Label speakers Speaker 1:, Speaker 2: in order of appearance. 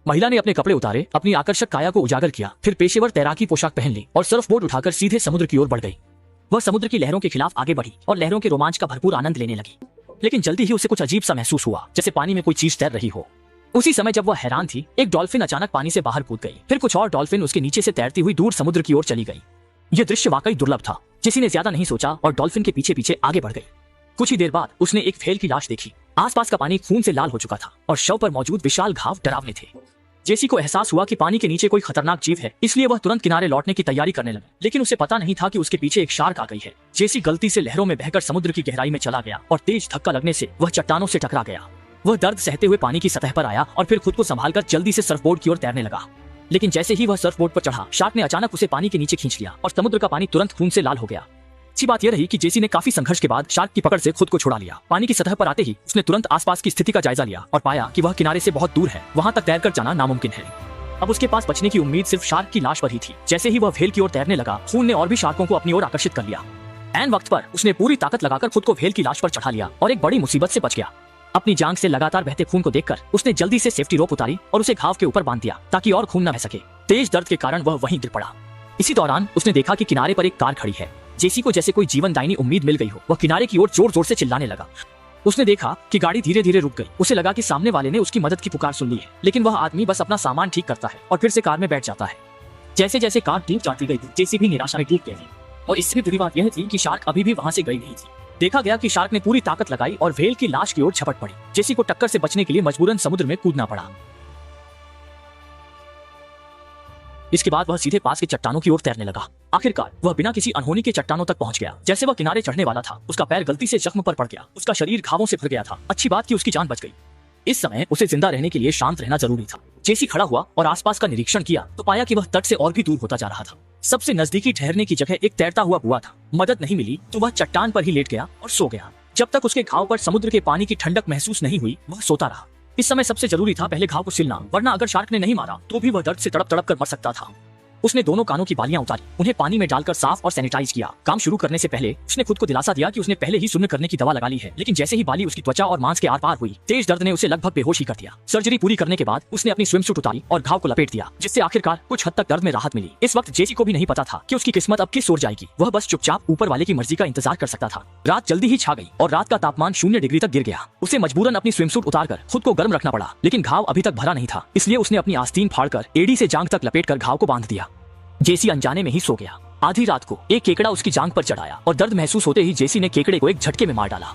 Speaker 1: महिला ने अपने कपड़े उतारे, अपनी आकर्षक काया को उजागर किया, फिर पेशेवर तैराकी पोशाक पहन ली और सर्फबोर्ड उठाकर सीधे समुद्र की ओर बढ़ गई। वह समुद्र की लहरों के खिलाफ आगे बढ़ी और लहरों के रोमांच का भरपूर आनंद लेने लगी। लेकिन जल्दी ही उसे कुछ अजीब सा महसूस हुआ, जैसे पानी में कोई चीज तैर रही हो। उसी समय जब वह हैरान थी, एक डॉल्फिन अचानक पानी से बाहर कूद गई। फिर कुछ और डॉल्फिन उसके नीचे से तैरती हुई दूर समुद्र की ओर चली गई। यह दृश्य वाकई दुर्लभ था। जेसी ने ज्यादा नहीं सोचा और डॉल्फिन के पीछे पीछे आगे बढ़ गई। कुछ ही देर बाद उसने एक व्हेल की लाश देखी। आसपास का पानी खून से लाल हो चुका था और शव पर मौजूद विशाल घाव डरावने थे। जेसी को एहसास हुआ कि पानी के नीचे कोई खतरनाक जीव है, इसलिए वह तुरंत किनारे लौटने की तैयारी करने लगा। लेकिन उसे पता नहीं था कि उसके पीछे एक शार्क आ गई है। जेसी गलती से लहरों में बहकर समुद्र की गहराई में चला गया और तेज धक्का लगने से वह चट्टानों से टकरा गया। वह दर्द सहते हुए पानी की सतह पर आया और फिर खुद को संभालकर जल्दी से सर्फबोर्ड की ओर तैरने लगा। लेकिन जैसे ही वह सर्फबोर्ड पर चढ़ा, शार्क ने अचानक उसे पानी के नीचे खींच लिया और समुद्र का पानी तुरंत खून से लाल हो गया। अच्छी बात यह रही कि जेसी ने काफी संघर्ष के बाद शार्क की पकड़ से खुद को छुड़ा लिया। पानी की सतह पर आते ही उसने तुरंत आसपास की स्थिति का जायजा लिया और पाया कि वह किनारे से बहुत दूर है, वहां तक तैरकर जाना नामुमकिन है। अब उसके पास बचने की उम्मीद सिर्फ शार्क की लाश पर ही थी। जैसे ही वह व्हेल की ओर तैरने लगा, खून ने और भी शार्कों को अपनी ओर आकर्षित कर लिया। ऐन वक्त पर उसने पूरी ताकत लगाकर खुद को व्हेल की लाश पर चढ़ा लिया और एक बड़ी मुसीबत से बच गया। अपनी जांघ से लगातार बहते खून को देखकर उसने जल्दी से सेफ्टी रोप उतारी और उसे घाव के ऊपर बांध दिया ताकि और खून न बह सके। तेज दर्द के कारण वह वहीं गिर पड़ा। इसी दौरान उसने देखा कि किनारे पर एक कार खड़ी है। जेसी को जैसे कोई जीवनदायिनी उम्मीद मिल गई हो। वह किनारे की ओर जोर जोर से चिल्लाने लगा। उसने देखा कि गाड़ी धीरे धीरे रुक गई। उसे लगा कि सामने वाले ने उसकी मदद की पुकार सुन ली है, लेकिन वह आदमी बस अपना सामान ठीक करता है और फिर से कार में बैठ जाता है। जैसे जैसे कार डूब जाती गई, जेसी भी निराशा में डूब गई थी। और इससे भी बुरी बात यह थी कि शार्क अभी भी वहां से गई नहीं थी। देखा गया कि शार्क ने पूरी ताकत लगाई और व्हेल की लाश की ओर झपट पड़ी। जेसी को टक्कर से बचने के लिए मजबूरन समुद्र में कूदना पड़ा। इसके बाद वह सीधे पास के चट्टानों की ओर तैरने लगा। आखिरकार वह बिना किसी अनहोनी के चट्टानों तक पहुंच गया। जैसे वह किनारे चढ़ने वाला था, उसका पैर गलती से जख्म पर पड़ गया। उसका शरीर घावों से भर गया था। अच्छी बात कि उसकी जान बच गई। इस समय उसे जिंदा रहने के लिए शांत रहना जरूरी था। जेसी खड़ा हुआ और आसपास का निरीक्षण किया तो पाया कि वह तट से और भी दूर होता जा रहा था। सबसे नजदीकी ठहरने की जगह एक तैरता हुआ कुआं था। मदद नहीं मिली तो वह चट्टान पर ही लेट गया और सो गया। जब तक उसके घाव पर समुद्र के पानी की ठंडक महसूस नहीं हुई, वह सोता रहा। इस समय सबसे जरूरी था पहले घाव को सिलना, वरना अगर शार्क ने नहीं मारा तो भी वह दर्द से तड़प तड़प कर मर सकता था। उसने दोनों कानों की बालियां उतारी, उन्हें पानी में डालकर साफ और सैनिटाइज किया। काम शुरू करने से पहले उसने खुद को दिलासा दिया कि उसने पहले ही शून्य करने की दवा लगा ली है। लेकिन जैसे ही बाली उसकी त्वचा और मांस के आर पार हुई, तेज दर्द ने उसे लगभग बेहोश ही कर दिया। सर्जरी पूरी करने के बाद उसने अपनी स्विमसूट उतारी और घाव को लपेट दिया, जिससे आखिरकार कुछ हद तक दर्द में राहत मिली। इस वक्त जेसी को भी नहीं पता था कि उसकी किस्मत अब किस ओर जाएगी। वह बस चुपचाप ऊपर वाले की मर्जी का इंतजार कर सकता था। रात जल्दी ही छा गई और रात का तापमान 0 डिग्री तक गिर गया। उसे मजबूरन अपनी स्विमसूट उतारकर खुद को गर्म रखना पड़ा। लेकिन घाव अभी तक भरा नहीं था, इसलिए उसने अपनी आस्तीन फाड़कर एड़ी से जांघ तक लपेटकर घाव को बांध दिया। जेसी अनजाने में ही सो गया। आधी रात को एक केकड़ा उसकी जांघ पर चढ़ाया और दर्द महसूस होते ही जेसी ने केकड़े को एक झटके में मार डाला।